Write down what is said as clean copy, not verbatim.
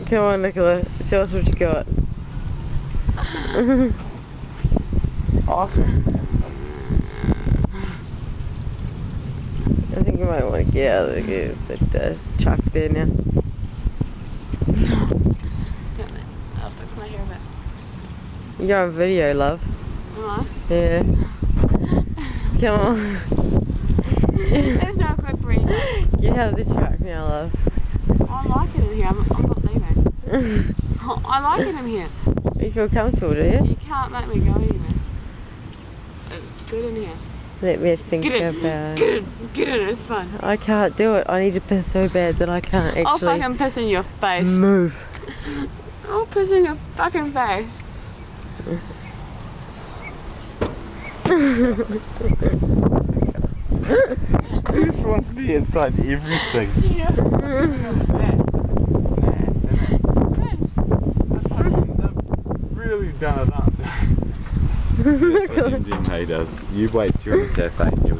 Come on, Nicola. Show us what you got. Awesome. I think you might want to get out of the chuck there now. I'll fix my hair a bit. You're on video, love. Am I? Yeah. Come on. There's no equip for anything. Get out of the truck now, love. I like it in here. I'm not leaving. I like it in here. You feel comfortable, do you? You can't make me go anywhere. It's good in here. Let me think Get in. about Get in. Get in. It's fun. I can't do it. I need to piss so bad that I can't I'll actually fucking piss in your face. move. I'll piss in your fucking face. She just wants to be inside everything. Yeah. Really done it up. So that's what MDMA does. You wait during the cafe and you'll